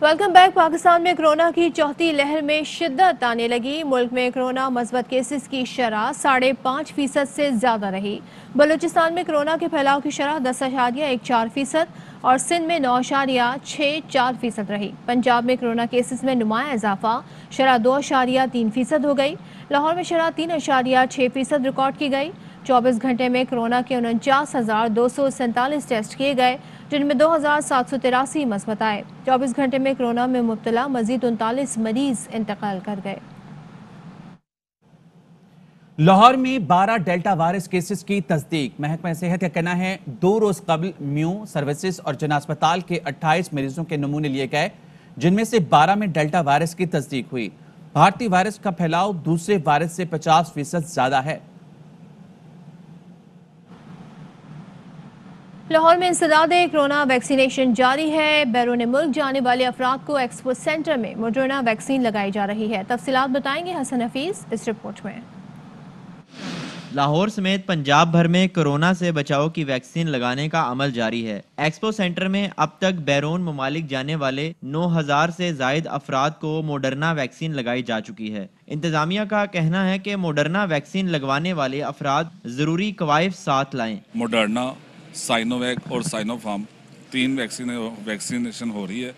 Welcome back. Pakistan में corona की चौथी लहर में शिद्दत आने लगी। मुल्क में कोरोना मस्बत केसेस की शरह 5.5% से ज्यादा रही। बलूचिस्तान में कोरोना के फैलाव की शरह 10.14% और सिंध में 9.64% रही। पंजाब में कोरोना केसेस में नुमाया इजाफा, शरह 2.3% हो गई। लाहौर में शरह 3.6% रिकॉर्ड की गई। 24 घंटे में कोरोना के 49,247 टेस्ट किए गए, जिनमें 2,783 मस्बत आए। 24 घंटे में कोरोना में मुब्तला मजीद 39 मरीज इंतकाल कर गए। लाहौर में 12 डेल्टा वायरस केसेस की तस्दीक। महकमा सेहत का कहना है 2 रोज कबल म्यू सर्विसेज और जना अस्पताल के 28 मरीजों के नमूने लिए गए, जिनमें से 12 में डेल्टा वायरस की तस्दीक हुई। भारतीय वायरस का फैलाव दूसरे वायरस से 50% ज्यादा है। लाहौर में इंसदादे कोरोना वैक्सीनेशन जारी है। बैरून मुल्क जाने वाले अफराद को एक्सपो सेंटर में मोडर्ना वैक्सीन लगाई जा रही है। तफसीलात बताएंगे हसन हफीज इस रिपोर्ट में। लाहौर समेत पंजाब भर में कोरोना से बचाव की वैक्सीन लगाने का अमल जारी है। एक्सपो सेंटर में अब तक बैरून ममालिक जाने वाले 9,000 से जायद अफराद को मोडर्ना वैक्सीन लगाई जा चुकी है। इंतजामिया का कहना है कि मोडर्ना वैक्सीन लगवाने वाले अफराद जरूरी कवायद साथ लाएं। मोडर्ना, साइनोवैक और साइनोफार्म 3 वैक्सीनेशन हो रही है।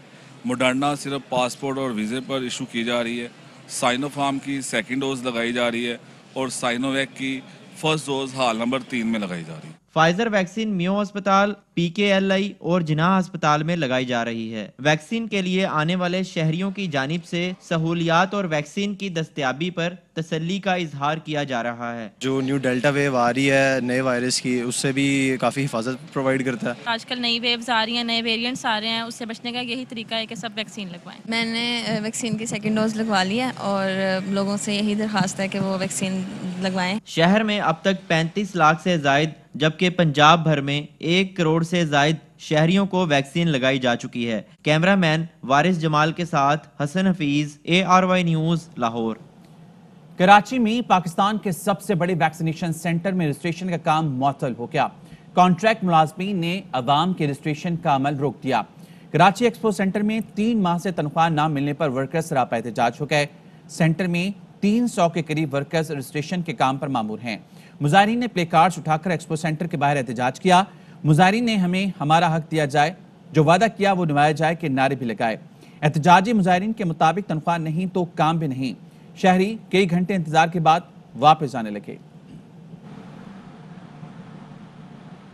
मोडर्ना सिर्फ पासपोर्ट और वीज़े पर इशू की जा रही है। साइनोफार्म की सेकेंड डोज लगाई जा रही है और साइनोवैक की फर्स्ट डोज हाल नंबर 3 में लगाई जा रही है। फाइजर वैक्सीन मियो अस्पताल, PKLI और जिनाह अस्पताल में लगाई जा रही है। वैक्सीन के लिए आने वाले शहरियों की जानिब से सहूलियात और वैक्सीन की दस्तयाबी पर तसल्ली का इजहार किया जा रहा है। जो न्यू डेल्टा वेव आ रही है नए वायरस की, उससे भी काफ़ी हिफाजत प्रोवाइड करता है। आजकल नई वेव्स आ रही हैं, नए वेरिएंट्स आ रहे हैं, उससे बचने का यही तरीका है कि सब वैक्सीन लगवाएं। मैंने वैक्सीन की सेकेंड डोज लगवा ली है और लोगों से यही दरख्वास्त है कि वो वैक्सीन लगवाएं। शहर में अब तक 35 लाख से जायद, जबकि पंजाब भर में 1 करोड़ से जायद शहरियों को वैक्सीन लगाई जा चुकी है। कैमरामैन वारिस जमाल के साथ हसन हफीज, ARY न्यूज, लाहौर। कराची में पाकिस्तान के सबसे बड़े वैक्सीनेशन सेंटर में रजिस्ट्रेशन का काम मुअत्तल हो गया। कॉन्ट्रैक्ट मुलाजमीन ने अवाम के रजिस्ट्रेशन का अमल रोक दिया। कराची एक्सपो सेंटर में 3 माह से तनख्वाह न मिलने पर वर्कर्स सरापा एहतजाज हो गए। सेंटर में 300 के करीब वर्कर्स रजिस्ट्रेशन के काम पर मामूर हैं। मुजाहिरीन ने प्ले कार्ड्स उठाकर एक्सपो सेंटर के बाहर एहतजाज किया। मुजाहिरीन ने हमें हमारा हक दिया जाए, जो वादा किया वो निभाया जाए के नारे भी लगाए। एहतजाजी मुजाहिरीन के मुताबिक तनख्वाह नहीं तो काम भी नहीं। शहरी कई घंटे इंतजार के बाद वापस जाने लगे।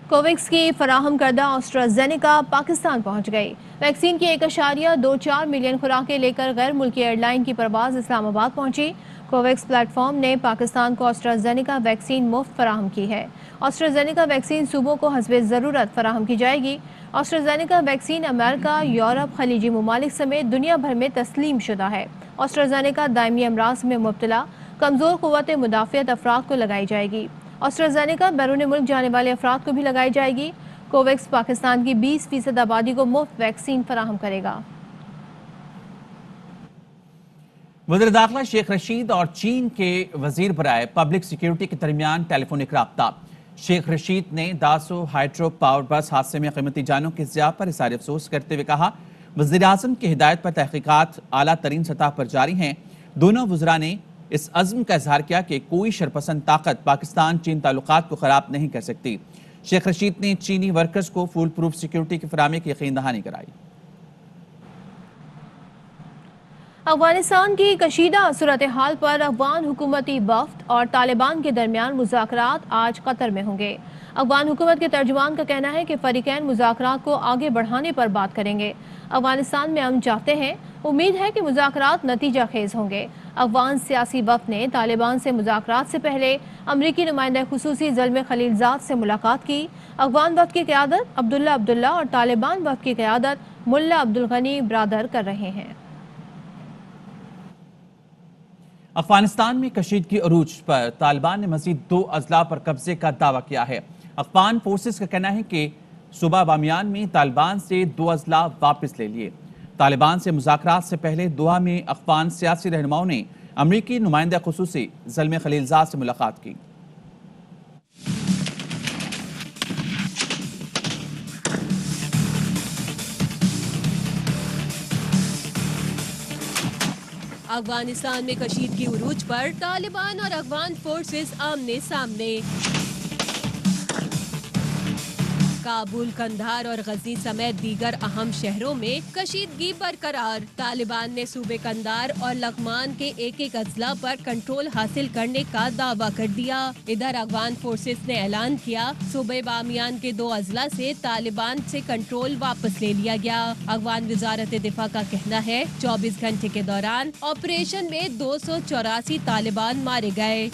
कोवैक्स की फराहम करदा ऑस्ट्राजेनेका पाकिस्तान पहुंच गई। वैक्सीन की 1.24 मिलियन खुराकें लेकर गैर मुल्की एयरलाइन की परवाज इस्लामाबाद पहुंची। कोवैक्स प्लेटफॉर्म ने पाकिस्तान को ऑस्ट्राजेनेका वैक्सीन मुफ्त फराहम की है। ऑस्ट्राजेनेका वैक्सीन सूबों को हस्बे ज़रूरत फराहम की जाएगी। ऑस्ट्राजेनेका वैक्सीन अमेरिका, यूरोप, खलीजी ममालिक समेत दुनिया भर में तस्लीम शुदा है। ऑस्ट्राजेनेका दायमी अमराज में मुब्तला कमज़ोर क़ुव्वत मुदाफ़ियत अफराद को लगाई जाएगी। ऑस्ट्राजेनेका बैरून मुल्क जाने वाले अफराद को भी लगाई जाएगी। कोवैक्स पाकिस्तान की 20% आबादी को मुफ्त वैक्सीन फराहम करेगा। वज़ीर दाखिला शेख रशीद और चीन के वजीर बराए पब्लिक सिक्योरिटी के दरमियान टेलीफोनिक राब्ता। शेख रशीद ने दासो हाइड्रो पावर बस हादसे में कीमती जानों के ज़िया पर इज़हार अफसोस करते हुए कहा, वज़ीर आज़म की हिदायत पर तहकीकात आला तरीन सतह पर जारी हैं। दोनों वज़रा ने इस अज़्म का इजहार किया कि कोई शरपसंद ताकत पाकिस्तान चीन ताल्लुकात को ख़राब नहीं कर सकती। शेख रशीद ने चीनी वर्कर्स को फुल प्रूफ सिक्योरिटी की फराहमी की यकीन दहानी कराई। अफगानिस्तान की कशीदा सूरत हाल पर अफगान हुकूमती वफ्द और तालिबान के दरमियान मुज़ाकरात आज कतर में होंगे। अफगान हुकूमत के तर्जुमान का कहना है कि फरीकैन मुज़ाकरात को आगे बढ़ाने पर बात करेंगे। अफगानिस्तान में अमन चाहते हैं, उम्मीद है कि मुज़ाकरात नतीजा खेज होंगे। अफगान सियासी वफ्द ने तालिबान से मुज़ाकरात से पहले अमरीकी नुमाइंदा खुसूसी ज़ल्मे खलीलजाद से मुलाकात की। अफगान वफ्द की क़यादत अब्दुल्ला और तालिबान वफ्द की क़यादत मुल्ला अब्दुल गनी ब्रादर कर रहे हैं। अफगानिस्तान में कशीदगी अरूज पर तालिबान ने मजीद 2 अजला पर कब्जे का दावा किया है। अफगान फोर्सेस का कहना है कि सुबह बामियान में तालिबान से 2 अजला वापस ले लिए। तालिबान से मुज़ाकरात से पहले दोहा में अफगान सियासी रहनुमाओं ने अमरीकी नुमाइंदा खुसूसी ज़ल्मे खलीलजाद से मुलाकात की। अफगानिस्तान में कशीदगी उरूज पर, तालिबान और अफगान फोर्सेस आमने सामने। काबुल, कंधार और गजनी समेत दीगर अहम शहरों में कशीदगी बरकरार। तालिबान ने सूबे कंधार और लकमान के एक अजला पर कंट्रोल हासिल करने का दावा कर दिया। इधर अफगान फोर्सेस ने ऐलान किया सूबे बामियान के 2 अजला से तालिबान से कंट्रोल वापस ले लिया गया। अफगान वजारत दिफा का कहना है 24 घंटे के दौरान ऑपरेशन में 284 तालिबान मारे गए।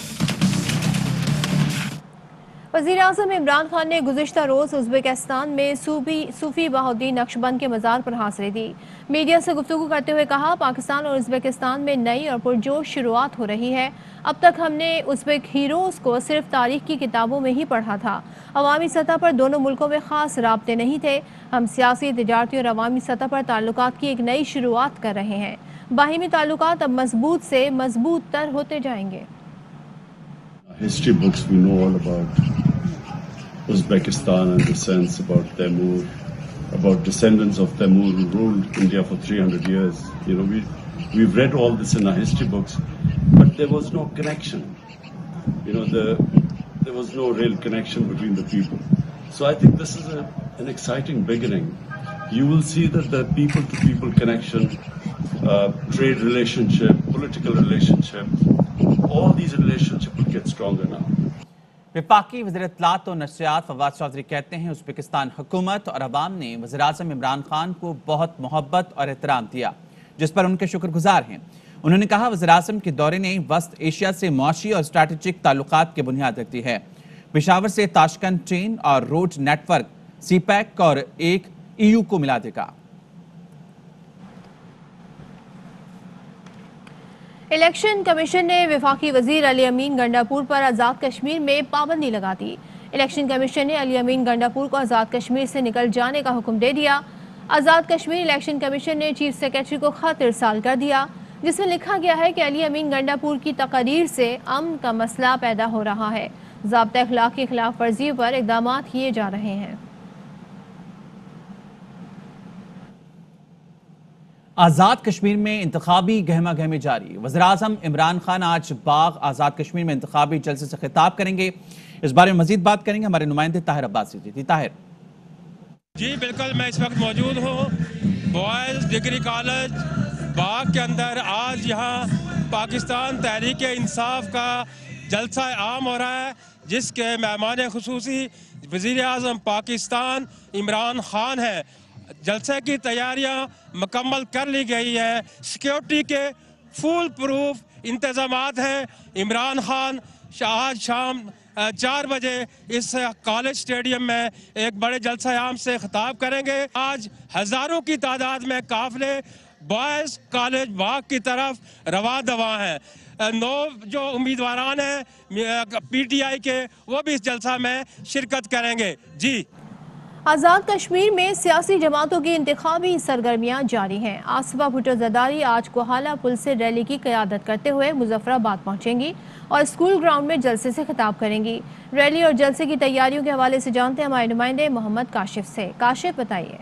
वज़ीर-ए-आज़म इमरान खान ने गुज़िश्ता रोज़ उज़्बेकिस्तान में सूफी बहाउद्दीन नक्शबंद के मज़ार पर हाज़िरी दी। मीडिया से गुफ्तगू करते हुए कहा, पाकिस्तान और उज़्बेकिस्तान में नई और पुरजोश शुरुआत हो रही है। अब तक हमने उज़्बेक हीरोज़ को सिर्फ तारीख की किताबों में ही पढ़ा था। अवामी सतह पर दोनों मुल्कों में ख़ास राब्ते नहीं थे। हम सियासी, तिजारती और अवामी सतह पर ताल्लुकात की एक नई शुरुआत कर रहे हैं। बाहिमी ताल्लुकात अब मजबूत से मजबूत तर होते जाएंगे। History books we know all about Uzbekistan and the sense about Temur, about descendants of Temur who ruled India for 300 years. You know, we've read all this in our history books, but there was no connection. You know, there was no real connection between the people. So I think this is an exciting beginning. You will see that the people-to-people connection, trade relationship, political relationship, all these relationships will get stronger now. वफाकी वज़ीर इत्तलात और नशरियात फवाद चौधरी कहते हैं Uzbekistan हुकूमत और अवाम ने वज़ीर-ए-आज़म इमरान खान को बहुत मोहब्बत और एहतराम दिया, जिस पर उनके शुक्रगुजार हैं। उन्होंने कहा वज़ीर-ए-आज़म के दौरे ने वस्त एशिया से मुआशी और स्ट्रैटेजिक ताल्लुकात की बुनियाद रख दी है। पेशावर से ताशकंद ट्रेन और रोड नेटवर्क सीपैक और एक EU को मिला देगा। इलेक्शन कमीशन ने वफाकी वजीर अली अमीन गंडापुर पर आज़ाद कश्मीर में पाबंदी लगा दी। इलेक्शन कमीशन ने अली अमीन गंडापुर को आज़ाद कश्मीर से निकल जाने का हुक्म दे दिया। आज़ाद कश्मीर इलेक्शन कमीशन ने चीफ सेक्रेटरी को खत इरसाल कर दिया, जिसमें लिखा गया है कि अली अमीन गंडापुर की तकरीर से अमन का मसला पैदा हो रहा है। ज़ाब्ता अखलाक की खिलाफ वर्जी पर इक़दाम किए जा रहे हैं। आज़ाद कश्मीर में इंतखाबी गहमा गहमी जारी। वज़ीर-ए-आज़म इमरान खान आज बाग आज़ाद कश्मीर में इंतखाबी जलसे से खिताब करेंगे। इस बारे में मजीद बात करेंगे हमारे नुमाइंदे ताहिर अब्बासी जी। ताहिर जी बिल्कुल, मैं इस वक्त मौजूद हूँ बॉयज़ डिग्री कॉलेज बाग के अंदर। आज यहाँ पाकिस्तान तहरीक इंसाफ का जलसा आम हो रहा है, जिसके मेहमान खुसूसी वज़ीर-ए-आज़म पाकिस्तान इमरान खान है। जलसे की तैयारियां मुकम्मल कर ली गई है। सिक्योरिटी के फुल प्रूफ इंतजामात हैं। इमरान खान आज शाम 4 बजे इस कॉलेज स्टेडियम में एक बड़े जलसा आम से खिताब करेंगे। आज हजारों की तादाद में काफिले बॉयज कॉलेज बाग की तरफ रवा दवा हैं। 9 जो उम्मीदवारान हैं PTI के, वो भी इस जलसा में शिरकत करेंगे। जी, आज़ाद कश्मीर में सियासी जमातों की इंतखाबी सरगर्मियां जारी हैं। आसिफा भुट्टो जरदारी आज कोहाला पुल से रैली की क़यादत करते हुए मुजफ्फराबाद पहुंचेंगी और स्कूल ग्राउंड में जलसे से खिताब करेंगी। रैली और जलसे की तैयारियों के हवाले से जानते हैं हमारे नुमाइंदे मोहम्मद काशिफ से। काशिफ, बताइए।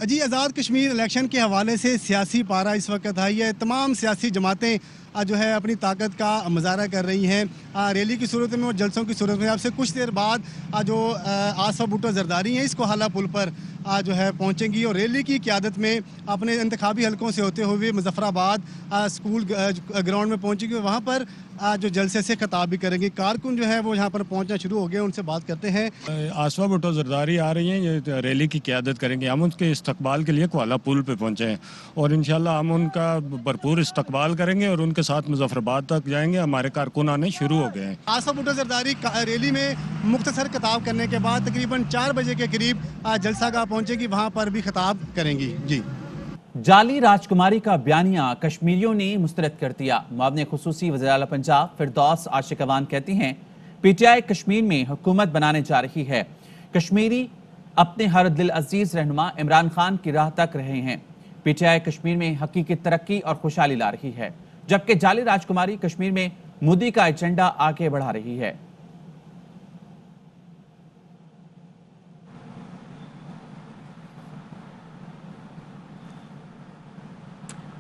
जी, आज़ाद कश्मीर इलेक्शन के हवाले से सियासी पारा इस वक्त आई है। तमाम सियासी जमातें जो है अपनी ताकत का मुजाहरा कर रही हैं। रैली की सूरत में और जलसों की सूरत में आपसे कुछ देर बाद जो आसिफा भुट्टो जरदारी हैं इस कोहाला पुल पर जो है पहुंचेंगी और रैली की क़यादत में अपने इंतखाबी हलकों से होते हुए मुजफ्फराबाद स्कूल ग्राउंड में पहुंचेंगी। वहाँ पर जो जलसे से खिताब भी करेंगे। कारकुन जो है वो यहाँ पर पहुँचना शुरू हो गए, उनसे बात करते हैं। आसिफा भुट्टो जरदारी आ रही हैं, ये रैली की क़यादत करेंगे। हम उनके इस्तकबाल के लिए कोहाला पुल पे पहुँचे हैं और इंशाल्लाह हम उनका भरपूर इस्तकबाल करेंगे और उनके साथ मुजफ्फराबाद तक जाएंगे। हमारे कारकुन आने शुरू हो गए हैं। आसिफा भुट्टो जरदारी रैली में मुख्तसर खिताब करने के बाद तकरीबन 4 बजे के करीब जलसागाह पहुँचेगी, वहाँ पर भी खिताब करेंगी। जी, जाली राजकुमारी का बयानिया कश्मीरियों ने मुस्तरद कर दिया। मुआविन खुसूसी वज़ीर आला पंजाब फिरदौस आशिक अवान कहती हैं PTI कश्मीर में हुकूमत बनाने जा रही है। कश्मीरी अपने हर दिल अजीज रहनुमा इमरान खान की राह तक रहे हैं। PTI कश्मीर में हकीकी तरक्की और खुशहाली ला रही है, जबकि जाली राजकुमारी कश्मीर में मोदी का एजेंडा आगे बढ़ा रही है।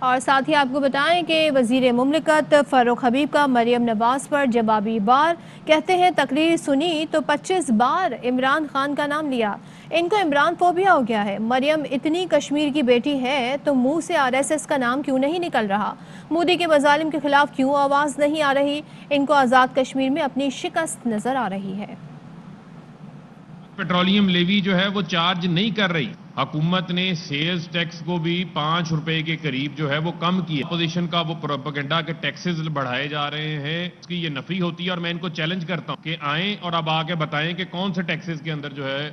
और साथ ही आपको बताएं कि वजीर मुमलिकत फ़ारूक हबीब का मरियम नवाज पर जवाबी बार, कहते हैं तकरीर सुनी तो 25 बार इमरान खान का नाम लिया। इनको इमरान फोबिया हो गया है। मरियम इतनी कश्मीर की बेटी है तो मुंह से RSS का नाम क्यों नहीं निकल रहा? मोदी के मजालिम के खिलाफ क्यों आवाज़ नहीं आ रही? इनको आज़ाद कश्मीर में अपनी शिकस्त नजर आ रही है। पेट्रोलियम लेवी जो है वो चार्ज नहीं कर रही। हुकूमत ने सेल्स टैक्स को भी 5 रुपए के करीब जो है वो कम किया। अपोजिशन का वो प्रोपेगेंडा के टैक्सेस बढ़ाए जा रहे हैं, इसकी ये नफी होती है और मैं इनको चैलेंज करता हूँ कि आएं और अब आके बताएं कि कौन से टैक्सेस के अंदर जो है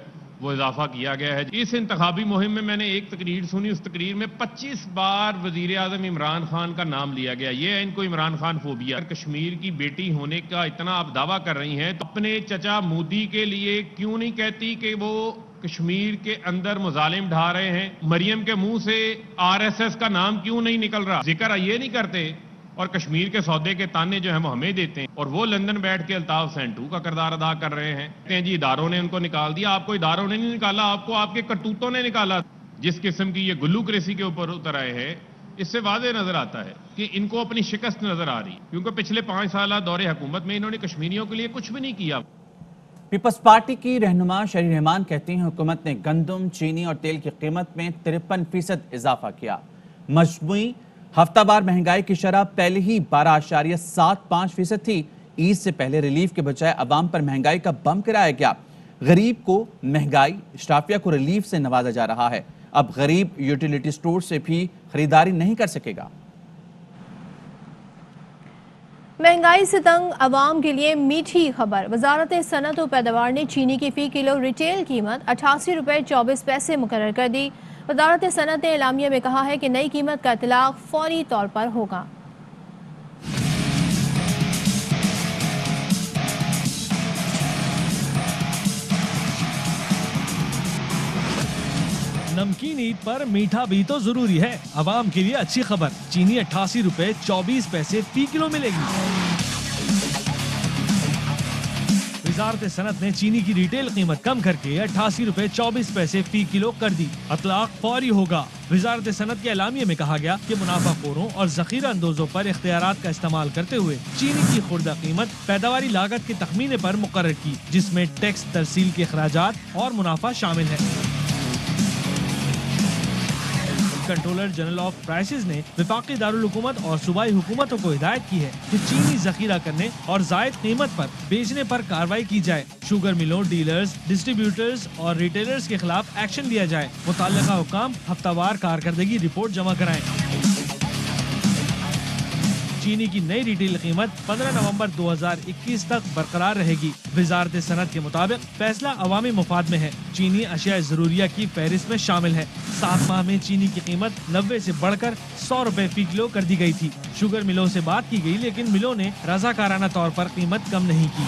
वो इजाफा किया गया है। इस इंतखाबी मुहिम में मैंने एक तकरीर सुनी, उस तकरीर में 25 बार वजीर आजम इमरान खान का नाम लिया गया। ये है इनको इमरान खान फोबिया। कश्मीर की बेटी होने का इतना आप दावा कर रही हैं तो अपने चचा मोदी के लिए क्यों नहीं कहती कि वो कश्मीर के अंदर मुजालिम ढा रहे हैं? मरियम के मुंह से RSS का नाम क्यों नहीं निकल रहा? जिक्र ये नहीं करते और कश्मीर के सौदे के ताने जो है वो हमें देते हैं और वो लंदन बैठ के अल्ताफ सेंटू का किरदार अदा कर रहे हैं। कहते हैं जी इदारों ने उनको निकाल दिया। आपको इदारों ने नहीं निकाला, आपको आपके करतूतों ने निकाला। जिस किस्म की ये गुल्लूक्रेसी के ऊपर उतर आए हैं, इससे वाज़ेह नजर आता है कि इनको अपनी शिकस्त नजर आ रही, क्योंकि पिछले 5 साल दौरे हुकूमत में इन्होंने कश्मीरियों के लिए कुछ भी नहीं किया। पीपल्स पार्टी की रहनुमा शरीर रहमान कहती हैं हुकूमत ने गंदम, चीनी और तेल की कीमत में 53% इजाफा किया। मजमूई हफ्तावार महंगाई की शरह पहले ही 12.75% थी। ईद से पहले रिलीफ के बजाय अवाम पर महंगाई का बम गिराया गया। गरीब को महंगाई, इश्राफिया को रिलीफ से नवाजा जा रहा है। अब गरीब यूटिलिटी स्टोर से भी खरीदारी नहीं कर सकेगा। महंगाई से तंग अवाम के लिए मीठी खबर। वजारत सनत और पैदावार ने चीनी की फ़ी किलो रिटेल कीमत 88 रुपये 24 पैसे मुकर्रर कर दी। वजारत सनत ने एलामिया में कहा है कि नई कीमत का इतलाक फौरी तौर पर होगा। नमकीन ईद पर मीठा भी तो जरूरी है। अवाम के लिए अच्छी खबर, चीनी 88 रुपये 24 पैसे फी किलो मिलेगी। वजारत सनत ने चीनी की रिटेल कीमत कम करके 88 रुपये 24 पैसे फी किलो कर दी। इतलाक फौरी होगा। वजारत सनत के एलामिये में कहा गया कि मुनाफाखोरों और जखीरा अंदोजों पर इख्तियारात का इस्तेमाल करते हुए चीनी की खुर्दा कीमत पैदावारी लागत के तखमीने पर मुकर्रर की, जिसमें टैक्स, तरसील के अखराजात और मुनाफा शामिल है। कंट्रोलर जनरल ऑफ प्राइसेस ने वफाकी दारुल हुकूमत और सूबाई हुकूमतों को हिदायत की है कि चीनी जखीरा करने और जायद कीमत पर बेचने पर कार्रवाई की जाए। शुगर मिलों, डीलर्स, डिस्ट्रीब्यूटर्स और रिटेलर्स के खिलाफ एक्शन लिया जाए। मुताल्लिका हुकाम हफ्तावार कारकर्दगी रिपोर्ट जमा कराएं। चीनी की नई रिटेल कीमत 15 नवंबर 2021 तक बरकरार रहेगी। वजारत सनत के मुताबिक फैसला अवामी मुफाद में है। चीनी अशिया जरूरिया की फहरिस्त में शामिल है। 7 माह में चीनी की कीमत 90 से बढ़कर 100 रुपए फी किलो कर दी गई थी। शुगर मिलों से बात की गई, लेकिन मिलों ने रजाकाराना तौर पर कीमत कम नहीं की।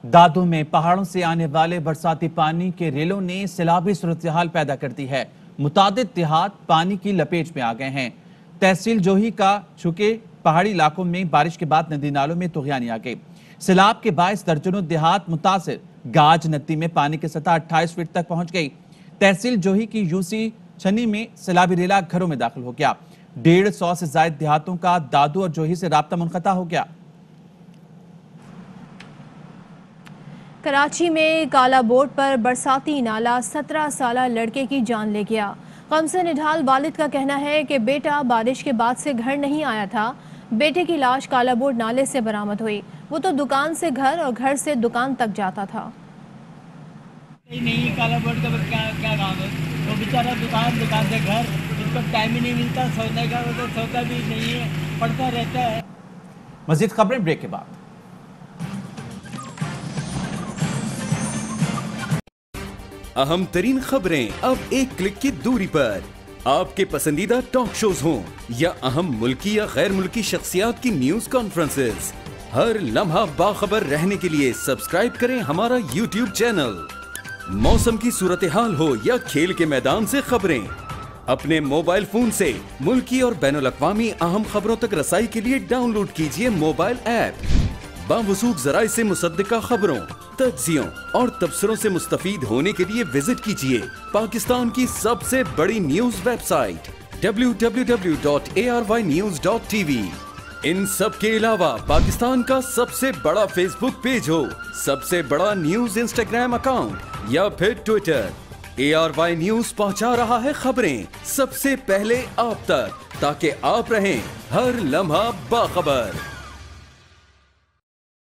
दादू में पहाड़ों से आने वाले बरसाती पानी के रेलों ने सैलाबी सूरत-ए-हाल पैदा कर दी है। मुतादिद देहात पानी की लपेट में आ गए हैं। तहसील जोही का चूंकि पहाड़ी इलाकों में बारिश के बाद नदी नालों में तुगयानी आ गई। सैलाब के बायस दर्जनों देहात मुतासिर। गाज नदी में पानी की सतह 28 फीट तक पहुंच गई। तहसील जोही की यूसी छन्नी में सैलाबी रेला घरों में दाखिल हो गया। 150 से ज्यादा देहातों का दादू और जोही से राब्ता मुनक़ता हो गया। कराची में काला बोर्ड पर बरसाती नाला 17 साला लड़के की जान ले गया। गम से निढाल वालिद का कहना है कि बेटा बारिश के बाद से घर नहीं आया था। बेटे की लाश काला बोर्ड नाले से बरामद हुई। वो तो दुकान से घर और घर से दुकान तक जाता था। नहीं, काला बोर्ड का क्या काम है? वो बेचारा दुकान से घर, उसको टाइम ही नहीं मिलता सोने का, वो तो सोता भी नहीं है, पढ़ता रहता है। मजीद खबरें ब्रेक के बाद। अहम तरीन खबरें अब एक क्लिक की दूरी पर। आपके पसंदीदा टॉक शोज हों या अहम मुल्की या गैर मुल्की शख्सियात की न्यूज कॉन्फ्रेंसेस, हर लम्हा बाखबर रहने के लिए सब्सक्राइब करें हमारा YouTube चैनल। मौसम की सूरत हाल हो या खेल के मैदान से खबरें, अपने मोबाइल फोन से मुल्की और बैनुल-अक़वामी अहम खबरों तक रसाई के लिए डाउनलोड कीजिए मोबाइल ऐप। बावसूख ज़राए से मुसद्दिका खबरों, तज्जियों और तबसरों से मुस्तफीद होने के लिए विजिट कीजिए पाकिस्तान की सबसे बड़ी न्यूज वेबसाइट www.arYnews.tv। इन सब के अलावा पाकिस्तान का सबसे बड़ा फेसबुक पेज हो, सबसे बड़ा न्यूज इंस्टाग्राम अकाउंट या फिर ट्विटर, ARY न्यूज पहुंचा रहा है खबरें सबसे पहले आप तक, ताकि आप रहें हर लम्हा बाखबर।